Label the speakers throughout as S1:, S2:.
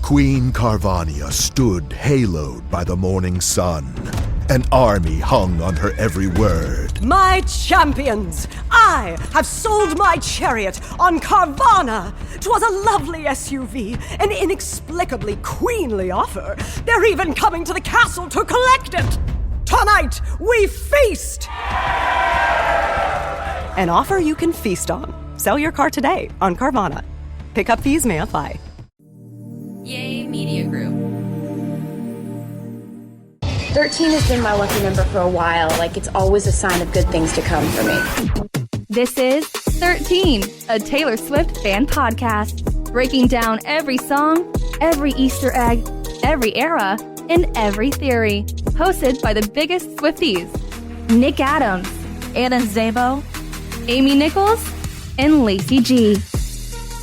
S1: Queen Carvania stood haloed by the morning sun. An army hung on her every word.
S2: My champions, I have sold my chariot on Carvana. 'Twas a lovely SUV, an inexplicably queenly offer. They're even coming to the castle to collect it. Tonight, we feast! An offer you can feast on. Sell your car today on Carvana. Pickup fees may apply.
S3: Yay Media Group.
S4: 13 has been my lucky number for a while. Like, it's always a sign of good things to come for me.
S3: This is 13, a Taylor Swift fan podcast, breaking down every song, every Easter egg, every era, and every theory. Hosted by the biggest Swifties, Nick Adams, Anna Szabo, Amy Nichols, and Lacey G.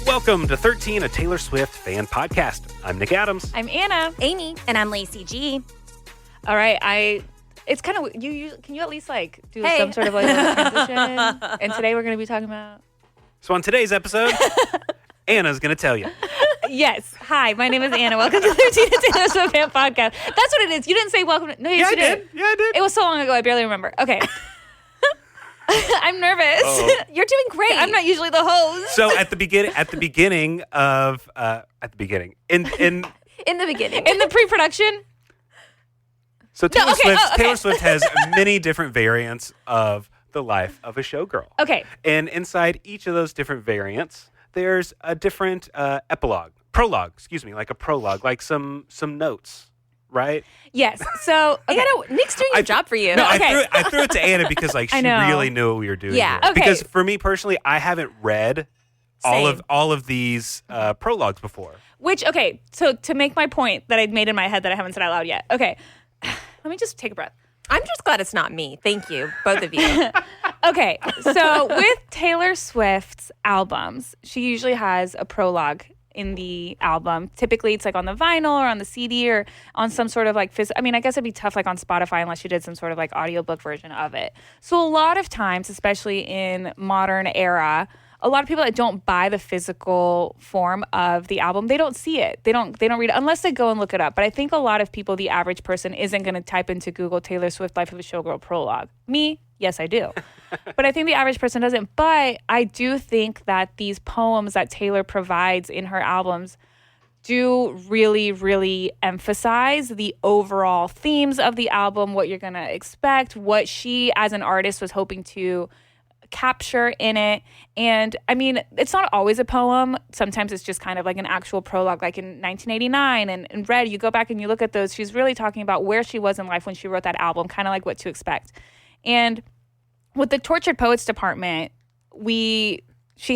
S5: Welcome to 13, a Taylor Swift fan podcast. I'm Nick Adams.
S6: I'm Anna.
S7: Amy. And I'm Lacey G.
S6: All right, it's kind of, can you at least do some sort of transition? And today we're going to be talking about.
S5: So on today's episode, Anna's going to tell you.
S6: Yes. Hi, my name is Anna. Welcome to 13 a Taylor Swift fan podcast. That's what it is. You didn't say welcome to. No, yes, you did.
S5: Yeah, I did.
S6: It was so long ago, I barely remember. Okay. I'm nervous.
S5: Oh.
S6: You're doing great. I'm not usually the host.
S5: So in the beginning,
S6: in the pre-production.
S5: So Taylor Swift has many different variants of the life of a showgirl.
S6: Okay.
S5: And inside each of those different variants, there's a different prologue, like a prologue, like some notes, right?
S6: Yes. So okay.
S7: Nick's doing your job for you.
S5: No,
S6: okay.
S5: I threw it to Anna because she really knew what we were doing.
S7: Yeah.
S5: Here.
S6: Okay.
S5: Because for me personally, I haven't read all of these prologues before.
S6: So to make my point that I'd made in my head that I haven't said out loud yet. Okay. Let me just take a breath.
S7: I'm just glad it's not me. Thank you, both of you.
S6: Okay, so with Taylor Swift's albums, she usually has a prologue in the album. Typically, it's on the vinyl or on the CD or on some sort of physical. I mean, I guess it'd be tough on Spotify unless you did some sort of audiobook version of it. So a lot of times, especially in modern era, a lot of people that don't buy the physical form of the album, they don't see it. They don't read it unless they go and look it up. But I think a lot of people, the average person, isn't going to type into Google Taylor Swift Life of a Showgirl prologue. Me, yes, I do. But I think the average person doesn't. But I do think that these poems that Taylor provides in her albums do really, really emphasize the overall themes of the album, what you're going to expect, what she as an artist was hoping to capture in it. And I mean, it's not always a poem. Sometimes it's just kind of like an actual prologue, like in 1989 and Red, you go back and you look at those, she's really talking about where she was in life when she wrote that album, kind of like what to expect. And with the Tortured Poets department, she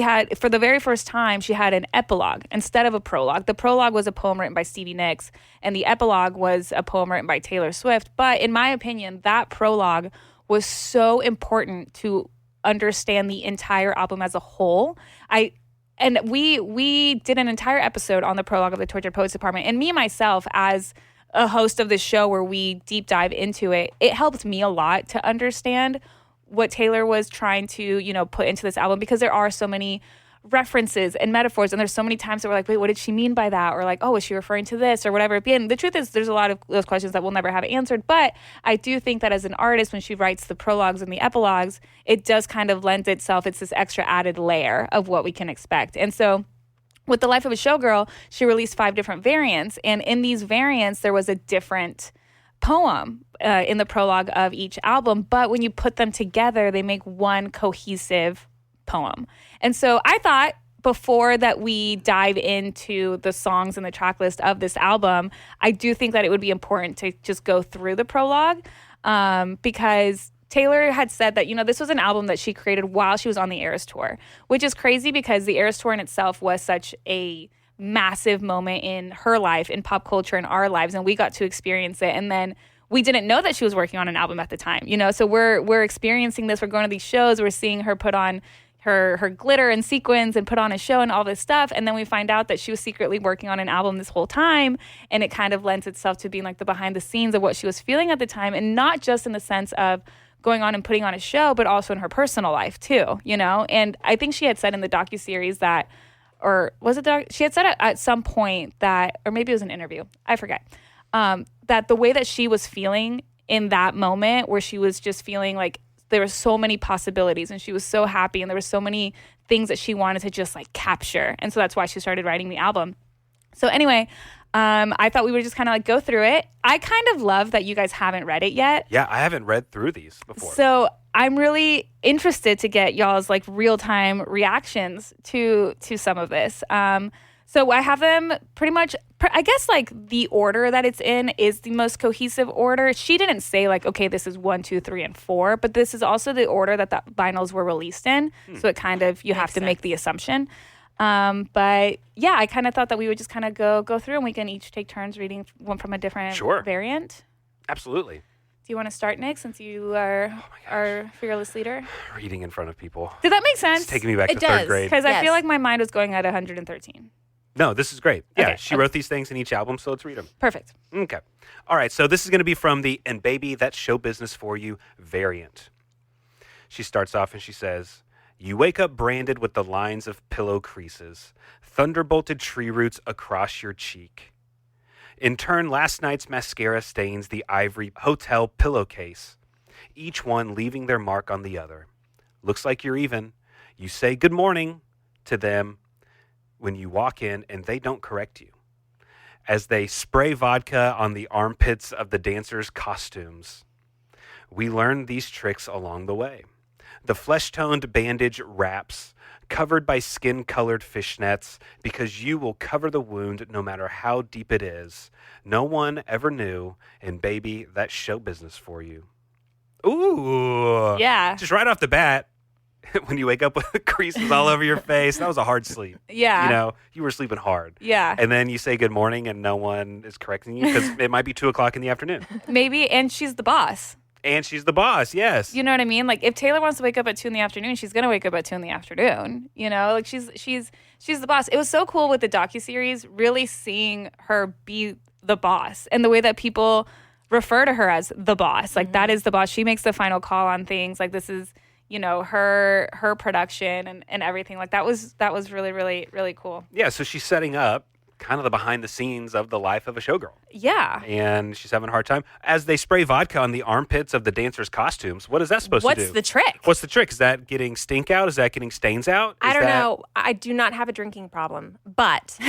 S6: had, for the very first time, she had an epilogue instead of a prologue. The prologue was a poem written by Stevie Nicks, and the epilogue was a poem written by Taylor Swift. But in my opinion, that prologue was so important to understand the entire album as a whole. We did an entire episode on the prologue of the Tortured Poets department, and me myself as a host of this show where we deep dive into it, it helped me a lot to understand what Taylor was trying to, put into this album, because there are so many references and metaphors, and there's so many times that we're like, wait, what did she mean by that? Or oh, is she referring to this or whatever? And the truth is, there's a lot of those questions that we'll never have answered. But I do think that as an artist, when she writes the prologues and the epilogues, it does kind of lend itself. It's this extra added layer of what we can expect. And so with The Life of a Showgirl, she released 5 different variants. And in these variants, there was a different poem in the prologue of each album. But when you put them together, they make one cohesive poem. And so I thought, before that we dive into the songs and the track list of this album, I do think that it would be important to just go through the prologue, because Taylor had said that, this was an album that she created while she was on the Eras Tour, which is crazy because the Eras Tour in itself was such a massive moment in her life, in pop culture, in our lives, and we got to experience it. And then we didn't know that she was working on an album at the time, so we're experiencing this. We're going to these shows. We're seeing her put on her glitter and sequins and put on a show and all this stuff. And then we find out that she was secretly working on an album this whole time. And it kind of lends itself to being the behind the scenes of what she was feeling at the time. And not just in the sense of going on and putting on a show, but also in her personal life too, And I think she had said in the docuseries that or was it she had said at some point that, or maybe it was an interview, I forget, that the way that she was feeling in that moment, where she was just feeling like there were so many possibilities and she was so happy and there were so many things that she wanted to just like capture. And so that's why she started writing the album. So anyway, I thought we would just kind of like go through it. I kind of love that you guys haven't read it yet.
S5: Yeah, I haven't read through these before.
S6: So I'm really interested to get y'all's like real-time reactions to some of this. So I have them pretty much, I guess like the order that it's in is the most cohesive order. She didn't say like, okay, this is 1, 2, 3, and 4, but this is also the order that the vinyls were released in. So it kind of, you have to make the assumption. But yeah, I kind of thought that we would just kind of go through and we can each take turns reading one from a different variant.
S5: Absolutely.
S6: Do you want to start, Nick, since you are our fearless leader?
S5: Reading in front of people.
S6: Did that make sense?
S5: It's taking me back to third grade.
S6: Because I feel like my mind was going at 113.
S5: No, this is great. Yeah,
S6: Okay.
S5: she wrote these things in each album, so let's read them.
S6: Perfect.
S5: Okay. All right, so this is going to be from the And Baby, That's Show Business For You variant. She starts off and she says, you wake up branded with the lines of pillow creases, thunderbolted tree roots across your cheek. In turn, last night's mascara stains the ivory hotel pillowcase, each one leaving their mark on the other. Looks like you're even. You say good morning to them when you walk in and they don't correct you. As they spray vodka on the armpits of the dancers' costumes. We learn these tricks along the way. The flesh-toned bandage wraps, covered by skin-colored fishnets, because you will cover the wound no matter how deep it is. No one ever knew, and baby, that's show business for you. Ooh.
S6: Yeah.
S5: Just right off the bat, when you wake up with creases all over your face, that was a hard sleep.
S6: Yeah.
S5: You know, you were sleeping hard.
S6: Yeah.
S5: And then you say good morning and no one is correcting you because it might be 2:00 in the afternoon.
S6: Maybe, and she's the boss.
S5: And she's the boss, yes.
S6: You know what I mean? Like if Taylor wants to wake up at 2 in the afternoon, she's gonna wake up at 2 in the afternoon. You know, like she's the boss. It was so cool with the docuseries, really seeing her be the boss and the way that people refer to her as the boss. Like that is the boss. She makes the final call on things. Like this is, you know, her production and everything. Like that was really, really, really cool.
S5: Yeah, so she's setting up kind of the behind the scenes of the life of a showgirl.
S6: Yeah.
S5: And she's having a hard time. As they spray vodka on the armpits of the dancers' costumes, what is that supposed to do?
S7: What's the trick?
S5: What's the trick? Is that getting stink out? Is that getting stains out?
S7: I don't know. I do not have a drinking problem, but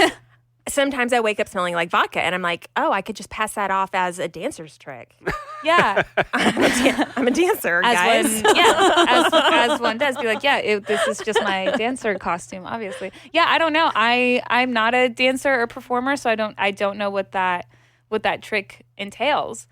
S7: sometimes I wake up smelling like vodka and I'm like, oh, I could just pass that off as a dancer's trick.
S6: Yeah.
S7: I'm a dancer, guys.
S6: As one does. Be like, yeah, this is just my dancer costume, obviously. Yeah, I don't know. I'm not a dancer or performer, so I don't know what that trick entails.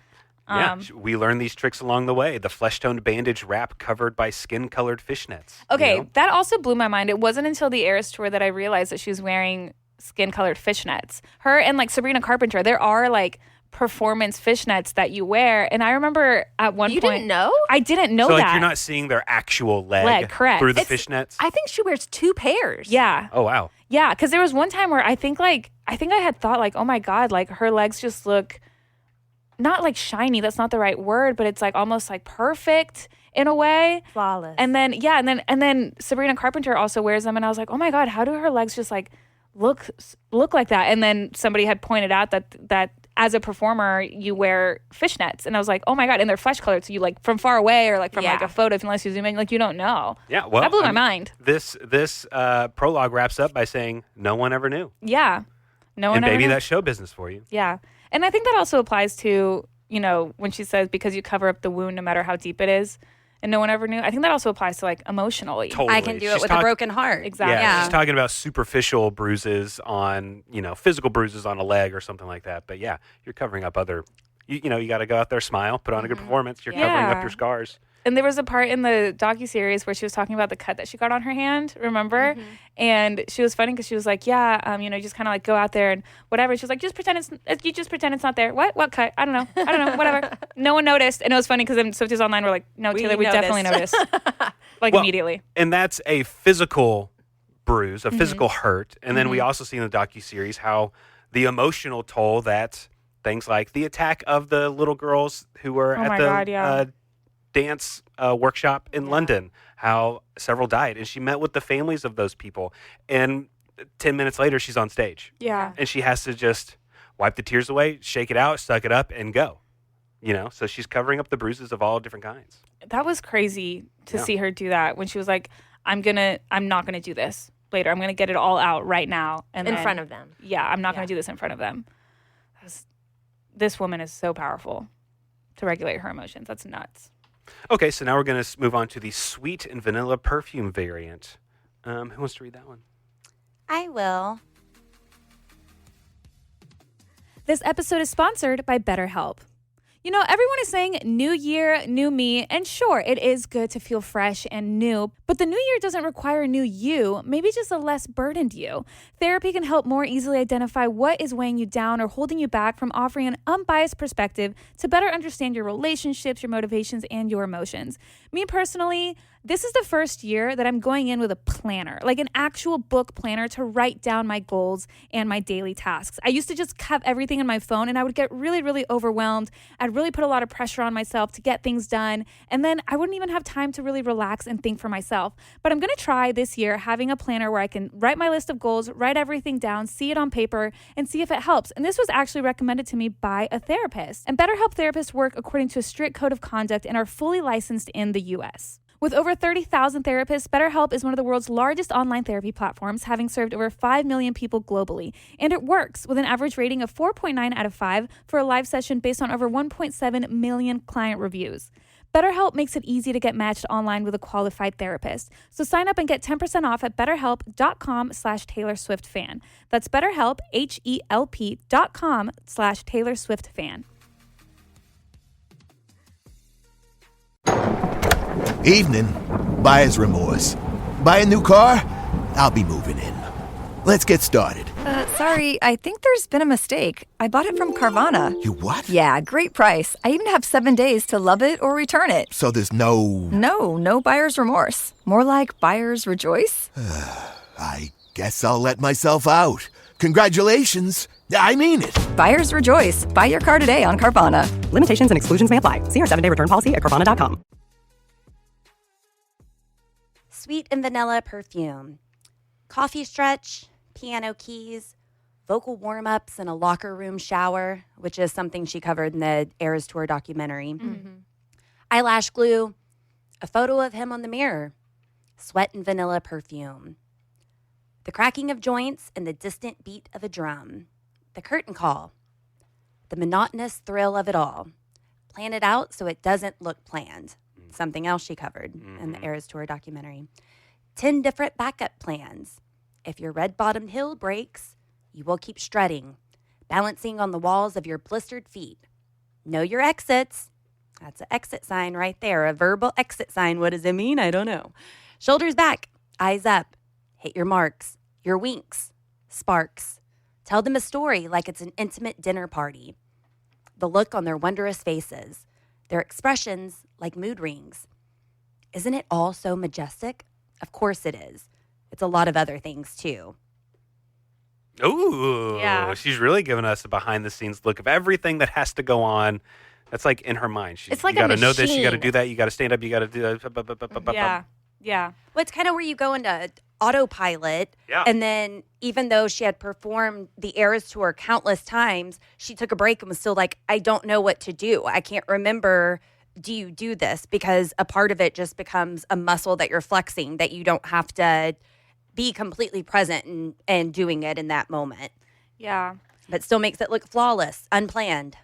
S5: We learn these tricks along the way. The flesh-toned bandage wrap covered by skin-colored fishnets.
S6: Okay,
S5: you know?
S6: that also blew my mind. It wasn't until the Eras tour that I realized that she was wearing skin-colored fishnets. Her and like Sabrina Carpenter, there are like performance fishnets that you wear. And I remember at one
S7: You
S6: point...
S7: didn't know?
S6: I didn't know
S5: so,
S6: that.
S5: like, you're not seeing their actual leg
S6: correct.
S5: through the fishnets?
S7: I think she wears 2 pairs.
S6: Yeah.
S5: Oh, wow.
S6: Yeah, because there was one time where I think I had thought like, oh my God, like her legs just look not like shiny. That's not the right word, but it's like almost like perfect in a way.
S7: Flawless.
S6: And then, yeah, and then Sabrina Carpenter also wears them. And I was like, oh my God, how do her legs just like look like that? And then somebody had pointed out that as a performer, you wear fishnets. And I was like, oh my God. And they're flesh colored. So you like from far away or like from like a photo, unless you zoom in, like you don't know.
S5: Yeah, well,
S6: that blew my mind.
S5: This prologue wraps up by saying, no one ever knew.
S6: Yeah. No one
S5: and
S6: ever
S5: baby,
S6: knew.
S5: that's show business for you.
S6: Yeah. And I think that also applies to, you know, when she says, because you cover up the wound no matter how deep it is, and no one ever knew. I think that also applies to like emotionally.
S5: Totally.
S8: I can do it with a broken heart.
S6: Exactly.
S5: Yeah, she's talking about superficial bruises on, you know, physical bruises on a leg or something like that. But yeah, you're covering up other, you know, you got to go out there, smile, put on a good performance. You're covering up your scars.
S6: And there was a part in the docuseries where she was talking about the cut that she got on her hand, remember? And she was funny because she was like, yeah, you know, just kind of like go out there and whatever. She was like, you just pretend it's not there. What cut? I don't know, whatever. No one noticed. And it was funny because then Swifties Online were like, no, Taylor, we definitely noticed. Like immediately.
S5: And that's a physical bruise, a physical hurt. And then we also see in the docuseries how the emotional toll that things like the attack of the little girls who were at the dance workshop in London, how several died. And she met with the families of those people. And 10 minutes later, she's on stage.
S6: Yeah.
S5: And she has to just wipe the tears away, shake it out, suck it up, and go. So she's covering up the bruises of all different kinds.
S6: That was crazy to see her do that when she was like, I'm not gonna do this later. I'm gonna get it all out right now. And
S7: in front of them.
S6: Yeah, I'm not gonna do this in front of them. This woman is so powerful to regulate her emotions. That's nuts.
S5: Okay, so now we're going to move on to the sweet and vanilla perfume variant. Who wants to read that one?
S8: I will.
S3: This episode is sponsored by BetterHelp. Everyone is saying new year, new me, and sure, it is good to feel fresh and new, but the new year doesn't require a new you, maybe just a less burdened you. Therapy can help more easily identify what is weighing you down or holding you back from offering an unbiased perspective to better understand your relationships, your motivations, and your emotions. Me personally, this is the first year that I'm going in with a planner, like an actual book planner to write down my goals and my daily tasks. I used to just have everything in my phone and I would get really, really overwhelmed. I'd really put a lot of pressure on myself to get things done. And then I wouldn't even have time to really relax and think for myself. But I'm going to try this year having a planner where I can write my list of goals, write everything down, see it on paper, and see if it helps. And this was actually recommended to me by a therapist. And BetterHelp therapists work according to a strict code of conduct and are fully licensed in the U.S. With over 30,000 therapists, BetterHelp is one of the world's largest online therapy platforms, having served over 5 million people globally. And it works with an average rating of 4.9 out of 5 for a live session based on over 1.7 million client reviews. BetterHelp makes it easy to get matched online with a qualified therapist. So sign up and get 10% off at betterhelp.com/TaylorSwiftFan. That's BetterHelp, HELP.com/TaylorSwiftFan.
S1: Evening. Buyer's remorse. Buy a new car? I'll be moving in. Let's get started.
S8: Sorry, I think there's been a mistake. I bought it from Carvana.
S1: You what?
S8: Yeah, great price. I even have 7 days to love it or return it.
S1: So there's no...
S8: No buyer's remorse. More like buyer's rejoice.
S1: I guess I'll let myself out. Congratulations. I mean it.
S8: Buyer's rejoice. Buy your car today on Carvana.
S2: Limitations and exclusions may apply. See our 7-day return policy at Carvana.com.
S9: Sweet and vanilla perfume. Coffee stretch, piano keys, vocal warm-ups, and a locker room shower, which is something she covered in the Eras Tour documentary. Mm-hmm. Eyelash glue, a photo of him on the mirror, sweat and vanilla perfume. The cracking of joints and the distant beat of a drum. The curtain call. The monotonous thrill of it all. Plan it out so it doesn't look planned. Something else she covered in the Eras Tour documentary. 10 different backup plans. If your red-bottomed heel breaks, you will keep strutting, balancing on the walls of your blistered feet. Know your exits. That's an exit sign right there, a verbal exit sign. What does it mean? I don't know. Shoulders back, eyes up. Hit your marks, your winks, sparks. Tell them a story like it's an intimate dinner party. The look on their wondrous faces. Their expressions like mood rings. Isn't it all so majestic? Of course it is. It's a lot of other things, too.
S5: Ooh.
S6: Yeah.
S5: She's really giving us a behind-the-scenes look of everything that has to go on. That's like in her mind.
S7: It's like
S5: you
S7: a
S5: got to know this, you got to
S7: machine.
S5: do that, you got to stand up, you got to do that.
S6: Yeah.
S9: Well, it's kind of where you go into autopilot.
S5: Yeah.
S9: And then even though she had performed the Eras Tour countless times, she took a break and was still like, I don't know what to do. I can't remember. Do you do this? Because a part of it just becomes a muscle that you're flexing, that you don't have to be completely present and doing it in that moment.
S6: Yeah.
S9: But still makes it look flawless, unplanned.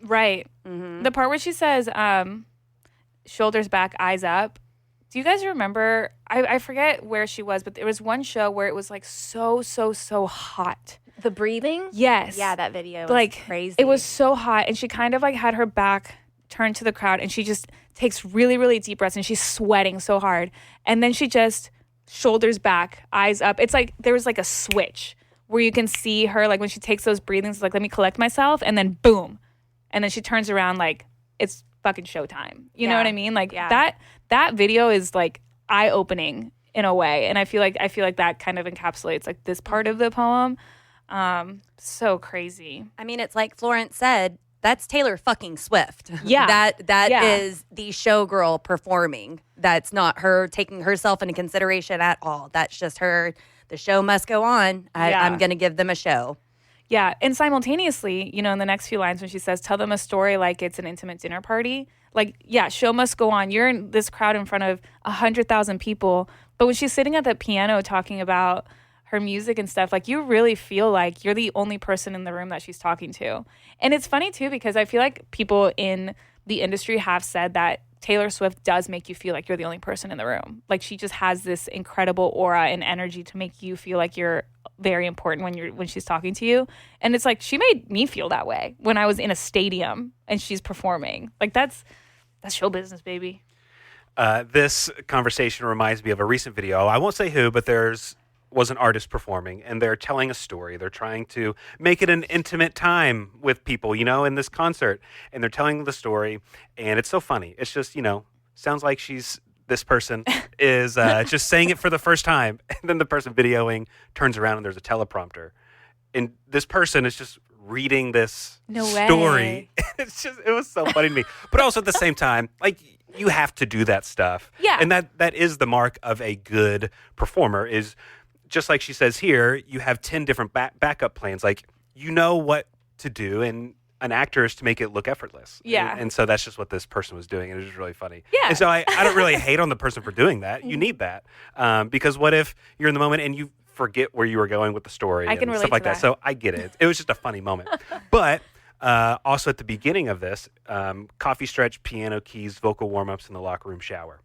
S6: Right.
S9: Mm-hmm.
S6: The part where she says, shoulders back, eyes up. Do you guys remember? I forget where she was, but there was one show where it was like so hot.
S7: The breathing?
S6: Yes.
S7: Yeah, that video was
S6: like
S7: crazy.
S6: It was so hot, and she kind of like had her back turned to the crowd, and she just takes really, really deep breaths, and she's sweating so hard. And then she just shoulders back, eyes up. It's like there was like a switch where you can see her, like when she takes those breathings, like, let me collect myself, and then boom. And then she turns around like it's fucking showtime. You know what I mean? Like that video is like eye-opening in a way. And I feel like that kind of encapsulates like this part of the poem. So crazy.
S9: I mean, it's like Florence said, that's Taylor fucking Swift.
S6: Yeah.
S9: That is the showgirl performing. That's not her taking herself into consideration at all. That's just her the show must go on. I'm going to give them a show.
S6: Yeah. And simultaneously, in the next few lines when she says, tell them a story like it's an intimate dinner party. Like, yeah, show must go on. You're in this crowd in front of 100,000 people. But when she's sitting at the piano talking about her music and stuff, like you really feel like you're the only person in the room that she's talking to. And it's funny too, because I feel like people in the industry have said that Taylor Swift does make you feel like you're the only person in the room. Like she just has this incredible aura and energy to make you feel like you're very important when she's talking to you. And it's like she made me feel that way when I was in a stadium and she's performing. Like that's show business, baby.
S5: This conversation reminds me of a recent video. I won't say who, but was an artist performing, and they're telling a story. They're trying to make it an intimate time with people, in this concert. And they're telling the story, and it's so funny. It's just, sounds like this person is just saying it for the first time. And then the person videoing turns around and there's a teleprompter. And this person is just reading this story. It was so funny to me. But also at the same time, like, you have to do that stuff.
S6: Yeah.
S5: And that is the mark of a good performer is, just like she says here, you have 10 different backup plans. Like, you know what to do, and an actor is to make it look effortless.
S6: Yeah.
S5: And so that's just what this person was doing, and it was really funny.
S6: Yeah.
S5: And so I don't really hate on the person for doing that. You need that. Because what if you're in the moment and you forget where you were going with the story
S6: I can
S5: and
S6: relate
S5: stuff like
S6: to
S5: that. So I get it. It was just a funny moment. But also at the beginning of this, coffee stretch, piano keys, vocal warm-ups in the locker room shower.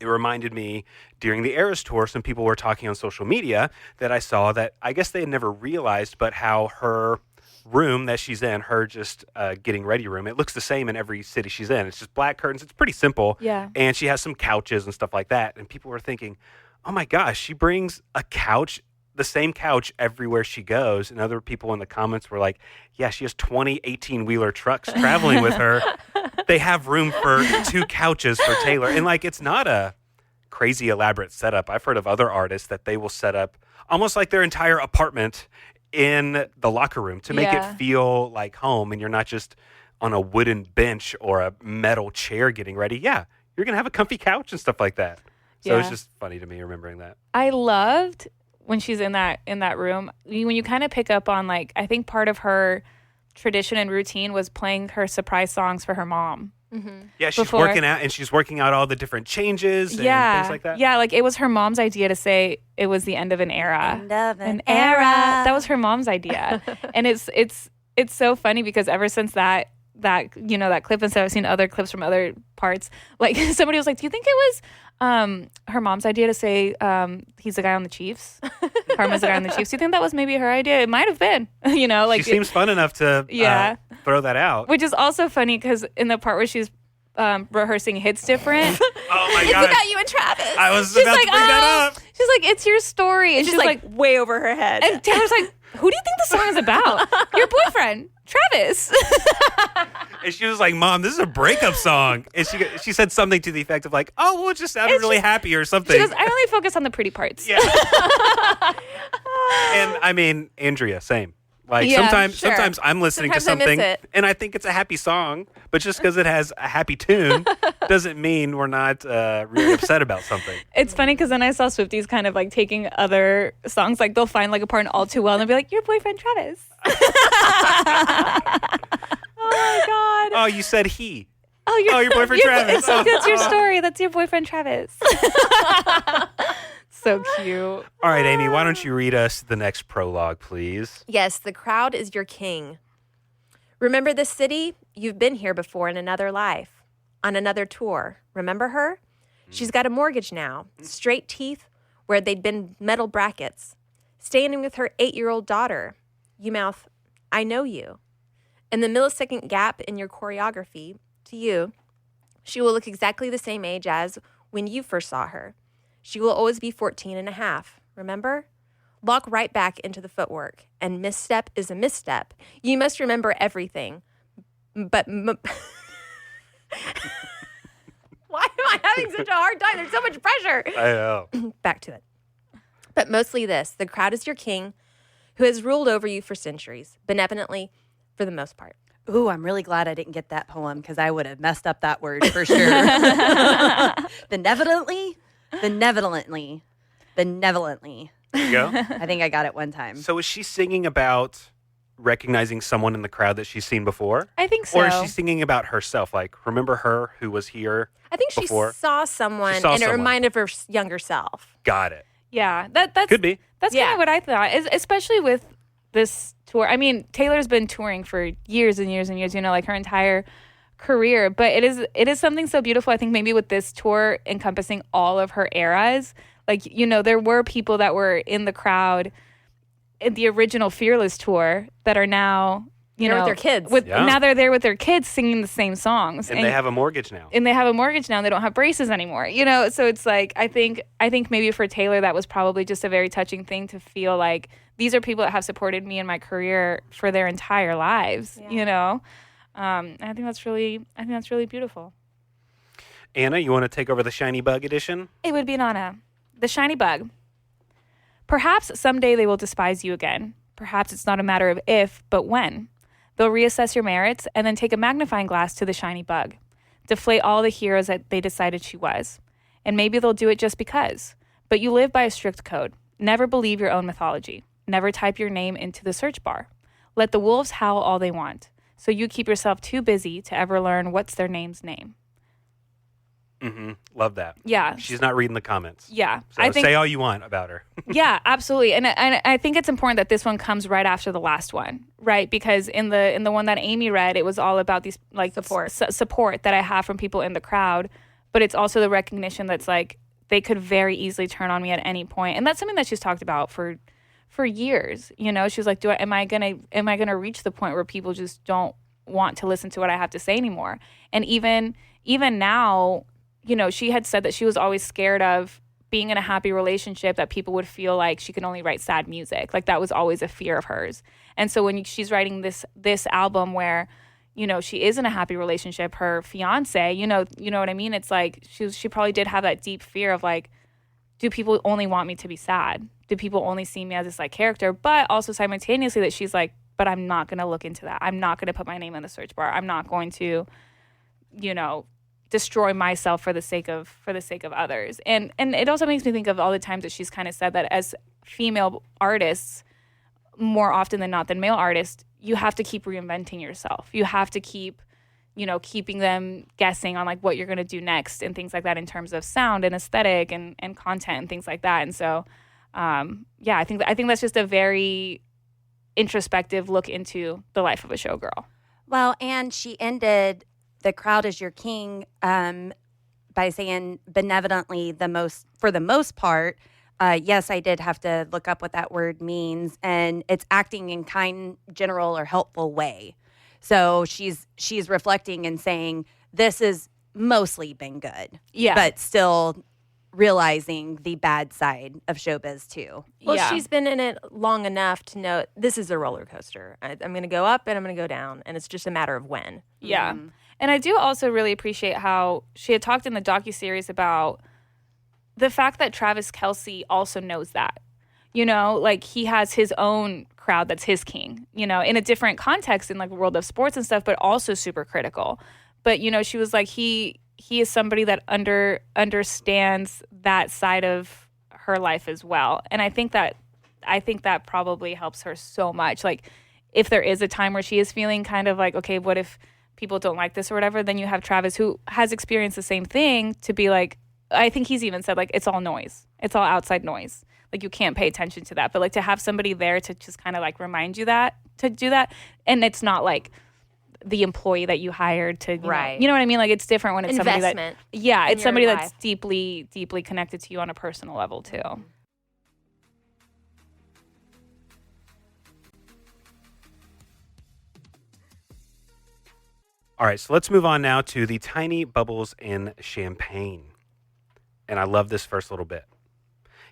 S5: It reminded me during the Eras tour, some people were talking on social media that I saw that I guess they had never realized, but how her room that she's in, her just getting ready room, it looks the same in every city she's in. It's just black curtains. It's pretty simple.
S6: Yeah.
S5: And she has some couches and stuff like that. And people were thinking, oh my gosh, she brings a couch, the same couch everywhere she goes. And other people in the comments were like, yeah, she has 20 18-wheeler trucks traveling with her. They have room for 2 couches for Taylor. And like, it's not a crazy elaborate setup. I've heard of other artists that they will set up almost like their entire apartment in the locker room to make it feel like home. And you're not just on a wooden bench or a metal chair getting ready. Yeah, you're going to have a comfy couch and stuff like that. So it's just funny to me remembering that.
S6: I loved when she's in that room, when you kind of pick up on, like, I think part of her tradition and routine was playing her surprise songs for her mom.
S7: Mm-hmm.
S5: Yeah, she's working out, and she's working out all the different changes and things like that.
S6: Yeah, like it was her mom's idea to say it was the end of an era.
S9: End of an era.
S6: That was her mom's idea. And it's so funny because ever since that clip, and so I've seen other clips from other parts, like somebody was like, do you think it was her mom's idea to say he's the guy on the Chiefs? Karma's the guy on the Chiefs. Do you think that was maybe her idea? It might have been. Like
S5: she seems fun enough to throw that out.
S6: Which is also funny because in the part where she's rehearsing Hits Different.
S5: Oh my
S7: It's
S5: God.
S7: about you and Travis.
S5: I was about to bring that up.
S6: She's like, it's your story. And
S7: She's like way over her head.
S6: and Taylor's like, who do you think the song is about? Your boyfriend, Travis.
S5: And she was like, Mom, this is a breakup song. And she said something to the effect of like, oh, well, it just sounded really happy or something.
S6: She goes, I only focus on the pretty parts.
S5: Yeah. And I mean, Andrea, same. Like
S6: Yeah,
S5: sometimes I'm listening
S7: Sometimes
S5: to
S7: I miss
S5: something
S7: it.
S5: and I think it's a happy song, but just because it has a happy tune doesn't mean we're not really upset about something.
S6: It's funny because then I saw Swifties kind of like taking other songs, like they'll find like a part in All Too Well and they'll be like, your boyfriend Travis. Oh my God.
S5: Oh, you said he.
S6: Oh,
S5: your boyfriend Travis.
S6: That's your story. That's your boyfriend Travis. So cute.
S5: All right, Amy, why don't you read us the next prologue, please?
S7: Yes, the crowd is your king. Remember this city? You've been here before in another life, on another tour. Remember her? She's got a mortgage now, straight teeth where they'd been metal brackets, standing with her 8-year-old daughter. You mouth, I know you. In the millisecond gap in your choreography, to you, she will look exactly the same age as when you first saw her. She will always be 14 and a half, remember? Lock right back into the footwork, and misstep is a misstep. You must remember everything. But why am I having such a hard time? There's so much pressure.
S5: I know.
S7: Back to it. But mostly this, the crowd is your king who has ruled over you for centuries, benevolently for the most part.
S9: Ooh, I'm really glad I didn't get that poem because I would have messed up that word for sure. Benevolently.
S5: There you go.
S9: I think I got it one time.
S5: So is she singing about recognizing someone in the crowd that she's seen before?
S6: I think so.
S5: Or is she singing about herself? Like, remember her who was here
S7: I think
S5: before?
S7: she saw someone
S5: She saw
S7: and it
S5: someone.
S7: reminded her younger self.
S5: Got it.
S6: Yeah, that's
S5: Could be.
S6: That's kind of what I thought, especially with this tour. I mean, Taylor's been touring for years and years and years, like her entire career, but it is something so beautiful. I think maybe with this tour encompassing all of her eras, like, there were people that were in the crowd in the original Fearless tour that are now,
S7: They're with their kids.
S6: Now they're there with their kids singing the same songs.
S5: And they have a mortgage now.
S6: And they have a mortgage now and they don't have braces anymore. So it's like, I think maybe for Taylor, that was probably just a very touching thing to feel like these are people that have supported me in my career for their entire lives, I think that's really beautiful.
S5: Anna, you want to take over the Shiny Bug edition?
S6: It would be an honor. The shiny bug. Perhaps someday they will despise you again. Perhaps it's not a matter of if, but when. They'll reassess your merits and then take a magnifying glass to the shiny bug. Deflate all the heroes that they decided she was. And maybe they'll do it just because. But you live by a strict code. Never believe your own mythology. Never type your name into the search bar. Let the wolves howl all they want. So you keep yourself too busy to ever learn what's their name's name.
S5: Mm-hmm. Love that.
S6: Yeah.
S5: She's not reading the comments.
S6: Yeah.
S5: So
S6: I think,
S5: say all you want about her.
S6: Yeah, absolutely. And I think it's important that this one comes right after the last one, right? Because in the one that Amy read, it was all about these like support that I have from people in the crowd, but it's also the recognition that's like they could very easily turn on me at any point. And that's something that she's talked about for years. She's like, am I gonna reach the point where people just don't want to listen to what I have to say anymore? And even now, she had said that she was always scared of being in a happy relationship, that people would feel like she can only write sad music. Like that was always a fear of hers. And so when she's writing this album where, she is in a happy relationship, her fiance, you know what I mean? It's like she probably did have that deep fear of like, do people only want me to be sad? Do people only see me as this like character? But also simultaneously that she's like, but I'm not going to look into that. I'm not going to put my name in the search bar. I'm not going to, destroy myself for the sake of others. And it also makes me think of all the times that she's kind of said that as female artists, more often than not than male artists, you have to keep reinventing yourself. You have to keep, keeping them guessing on like what you're going to do next and things like that in terms of sound and aesthetic and content and things like that. And so, I think that's just a very introspective look into the life of a showgirl.
S9: Well, and she ended "The crowd is your king" by saying benevolently for the most part. Yes, I did have to look up what that word means, and it's acting in kind, general, or helpful way. So she's reflecting and saying this has mostly been good, but still realizing the bad side of showbiz too.
S7: Well, she's been in it long enough to know this is a roller coaster. I'm going to go up and I'm going to go down, and it's just a matter of when.
S6: Yeah. Mm-hmm. And I do also really appreciate how she had talked in the docuseries about the fact that Travis Kelce also knows that. Like he has his own crowd that's his king, in a different context in like the world of sports and stuff, but also super critical. But, she was like, he is somebody that understands that side of her life as well. And I think that probably helps her so much. Like if there is a time where she is feeling kind of like, okay, what if people don't like this or whatever, then you have Travis who has experienced the same thing to be like, I think he's even said like, it's all noise. It's all outside noise. Like you can't pay attention to that. But like to have somebody there to just kind of like remind you to do that. And it's not like the employee that you hired to, you know what I mean? Like it's different when it's somebody that, it's somebody that's deeply, deeply connected to you on a personal level too.
S5: All right, so let's move on now to the tiny bubbles in champagne. And I love this first little bit.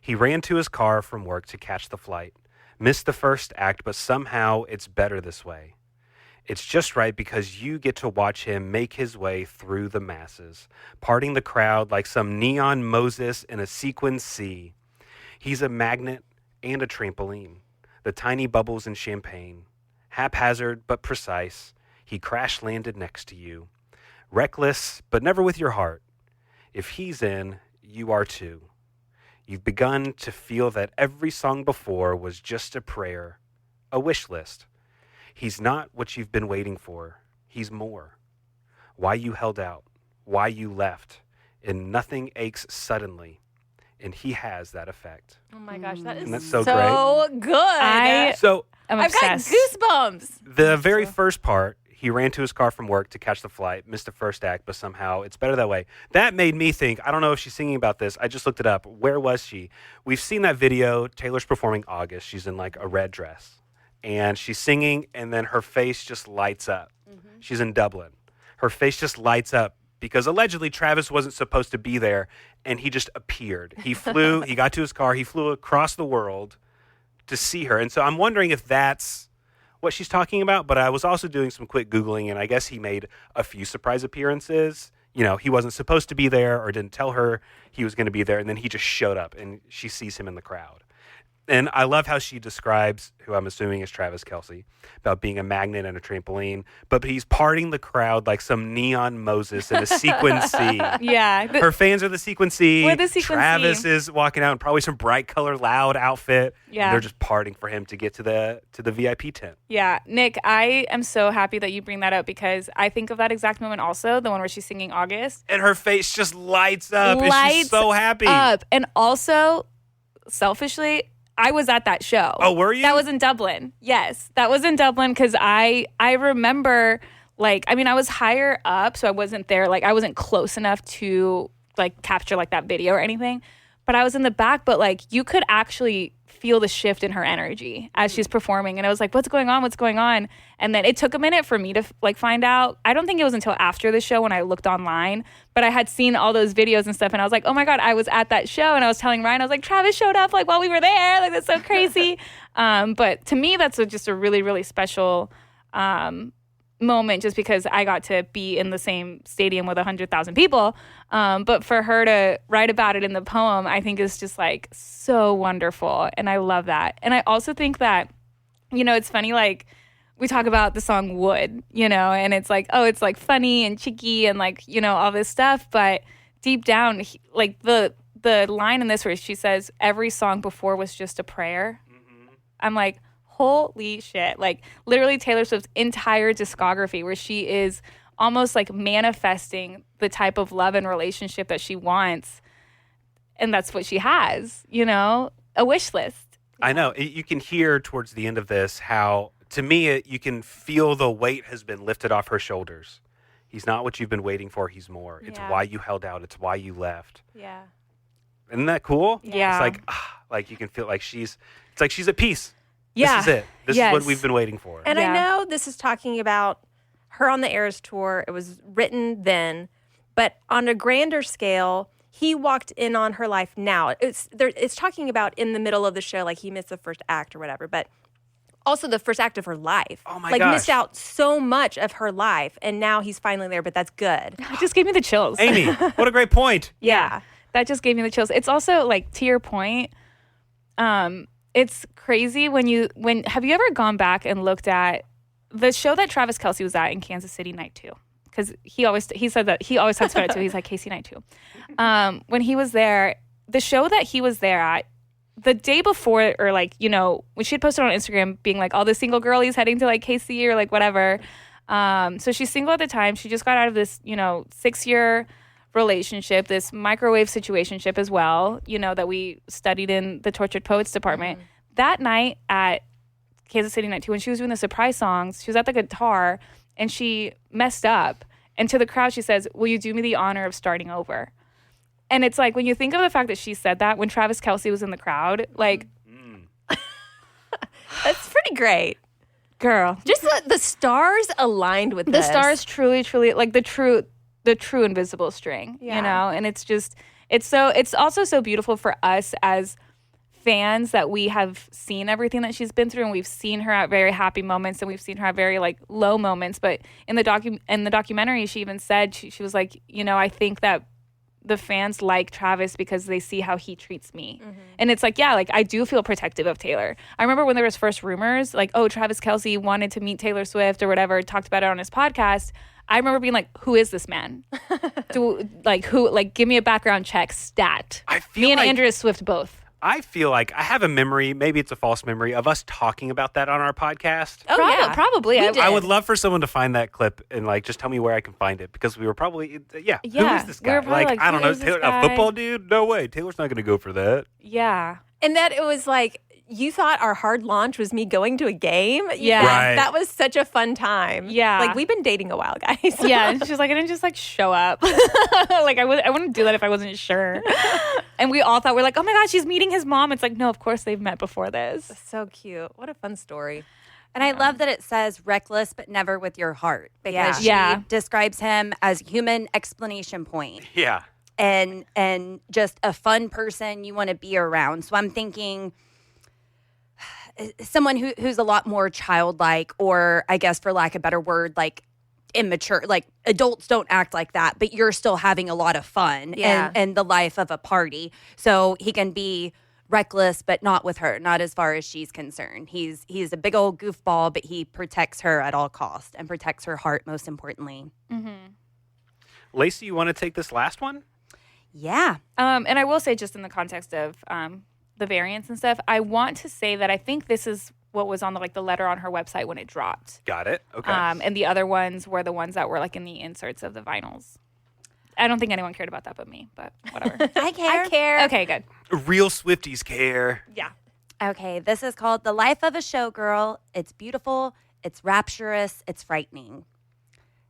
S5: He ran to his car from work to catch the flight. Missed the first act, but somehow it's better this way. It's just right because you get to watch him make his way through the masses, parting the crowd like some neon Moses in a sequined sea. He's a magnet and a trampoline, the tiny bubbles in champagne. Haphazard but precise, he crash-landed next to you. Reckless, but never with your heart. If he's in, you are too. You've begun to feel that every song before was just a prayer, a wish list. He's not what you've been waiting for. He's more. Why you held out, why you left, and nothing aches suddenly. And he has that effect.
S7: Oh my gosh, that is
S5: Isn't that so
S7: good.
S5: So
S6: I'm
S7: I've got
S6: obsessed.
S7: goosebumps.
S5: the very first part, he ran to his car from work to catch the flight, missed the first act, but somehow it's better that way. That made me think, I don't know if she's singing about this. I just looked it up. Where was she? We've seen that video. Taylor's performing August. She's in like a red dress. And she's singing, and then her face just lights up. She's in Dublin. Her face just lights up because allegedly Travis wasn't supposed to be there, and he just appeared. He flew, he got to his car, he flew across the world to see her. And so I'm wondering if that's what she's talking about, but I was also doing some quick Googling, and I guess he made a few surprise appearances. You know, he wasn't supposed to be there or didn't tell her he was going to be there, and then he just showed up, and she sees him in the crowd. And I love how she describes, who I'm assuming is Travis Kelce, about being a magnet and a trampoline, but he's parting the crowd like some neon Moses in a sequin C.
S6: Yeah.
S5: Her fans are the sequin C.
S6: We're the sequin
S5: Travis
S6: C.
S5: is walking out in probably some bright color, loud outfit.
S6: Yeah.
S5: They're just parting for him to get to the VIP tent.
S6: Yeah, Nick, I am so happy that you bring that up because I think of that exact moment also, the one where she's singing August.
S5: And her face just lights up, and she's so happy.
S6: Up. And also, selfishly, I was at that show.
S5: Oh, were you?
S6: That was in Dublin. Yes, that was in Dublin because I remember, like, I mean, I was higher up, so I wasn't there. Like, I wasn't close enough to, like, capture, like, that video or anything. But I was in the back, but, like, you could actually feel the shift in her energy as she's performing. And I was like, what's going on? What's going on? And then it took a minute for me to like find out. I don't think it was until after the show when I looked online, but I had seen all those videos and stuff. And I was like, oh my God, I was at that show. And I was telling Ryan, I was like, Travis showed up like while we were there. Like, that's so crazy. But to me, that's just a really, really special moment just because I got to be in the same stadium with 100,000 people. But for her to write about it in the poem, I think is just like so wonderful. And I love that. And I also think that, you know, it's funny, like we talk about the song Wood, you know, and it's like, oh, it's like funny and cheeky and like, you know, all this stuff. But deep down, like the line in this where she says, every song before was just a prayer. I'm like, holy shit. Like literally Taylor Swift's entire discography where she is almost like manifesting the type of love and relationship that she wants. And that's what she has, you know, a wish list.
S5: I know. You can hear towards the end of this how, to me, you can feel the weight has been lifted off her shoulders. He's not what you've been waiting for. He's more. It's why you held out. It's why you left.
S7: Yeah.
S5: Isn't that cool?
S6: Yeah.
S5: It's like you can feel like she's at peace.
S6: Yeah.
S5: This is it. This is what we've been waiting for.
S7: And I know this is talking about her on the Eras tour. It was written then, but on a grander scale, he walked in on her life now. It's talking about in the middle of the show, like he missed the first act or whatever, but also the first act of her life.
S5: Oh my
S7: gosh.
S5: gosh.
S7: Missed out so much of her life, and now he's finally there, but that's good.
S6: It just gave me the chills.
S5: Amy, what a great point.
S6: Yeah. That just gave me the chills. It's also like, to your point, it's crazy when have you ever gone back and looked at the show that Travis Kelce was at in Kansas City night 2? Because he said that he always talks about it too. He's like, Casey night 2. When he was there, the show that he was there at, the day before, or like, you know, when she had posted on Instagram being like, all the single girlies heading to like KC or like whatever. So she's single at the time. She just got out of this, you know, 6-year relationship, this microwave situationship as well, you know, that we studied in the Tortured Poets department. That night at Kansas City night 2, when she was doing the surprise songs, she was at the guitar and she messed up. And to the crowd, she says, will you do me the honor of starting over? And it's like, when you think of the fact that she said that when Travis Kelce was in the crowd, like,
S7: That's pretty great.
S6: Girl.
S7: Just the stars aligned with
S6: the
S7: this.
S6: stars truly, like the true invisible string, you know? And it's just, it's also so beautiful for us as fans that we have seen everything that she's been through, and we've seen her at very happy moments and we've seen her at very like low moments. But in the documentary, she even said, she was like, you know, I think that the fans like Travis because they see how he treats me. And it's like, yeah, like I do feel protective of Taylor. I remember when there was first rumors like, oh, Travis Kelce wanted to meet Taylor Swift or whatever, talked about it on his podcast. I remember being like, who is this man? Give me a background check stat.
S5: I feel
S6: me and
S5: like-
S6: Andrea Swift both.
S5: I feel like I have a memory, maybe it's a false memory, of us talking about that on our podcast.
S7: Oh,
S6: Probably.
S5: I would love for someone to find that clip and like just tell me where I can find it, because we were probably, who is this
S6: we
S5: guy?
S6: were probably
S5: Like, I
S6: who
S5: don't know,
S6: is this
S5: Taylor,
S6: guy?
S5: a football dude? No way. Taylor's not going to go for that.
S6: Yeah.
S7: And that it was like, you thought our hard launch was me going to a game?
S6: Yeah.
S5: Right.
S7: That was such a fun time.
S6: Yeah.
S7: Like, we've been dating a while, guys.
S6: Yeah, and she's like, I didn't just like show up. Like I wouldn't do that if I wasn't sure. And we all thought, we're like, oh my God, she's meeting his mom. It's like, no, of course they've met before this.
S7: So cute. What a fun story.
S9: And I love that it says reckless, but never with your heart, because she
S6: Yeah.
S9: describes him as human explanation point
S5: Yeah.
S9: and just a fun person you want to be around. So I'm thinking someone who's a lot more childlike, or I guess for lack of a better word, like immature. Like adults don't act like that, but you're still having a lot of fun and the life of a party. So he can be reckless, but not with her, not as far as she's concerned. He's a big old goofball, but he protects her at all costs and protects her heart, most importantly.
S5: Lacey, you want to take this last one?
S9: Yeah.
S6: And I will say, just in the context of the variants and stuff, I want to say that I think this is what was on the letter on her website when it dropped.
S5: Got it. Okay.
S6: And the other ones were the ones that were like in the inserts of the vinyls. I don't think anyone cared about that but me, but whatever.
S9: I care.
S7: I care.
S6: Okay, good.
S5: Real Swifties care.
S6: Yeah.
S9: Okay, this is called The Life of a Showgirl. It's beautiful, it's rapturous, it's frightening.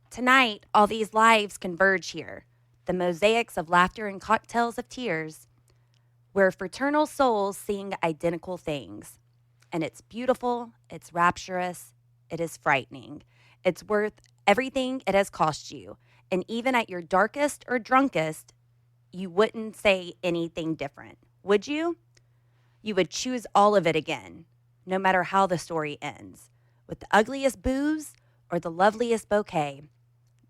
S9: Tonight, all these lives converge here, the mosaics of laughter and cocktails of tears, where fraternal souls sing identical things. And it's beautiful, it's rapturous, it is frightening. It's worth everything it has cost you. And even at your darkest or drunkest, you wouldn't say anything different, would you? You would choose all of it again, no matter how the story ends. With the ugliest booze or the loveliest bouquet.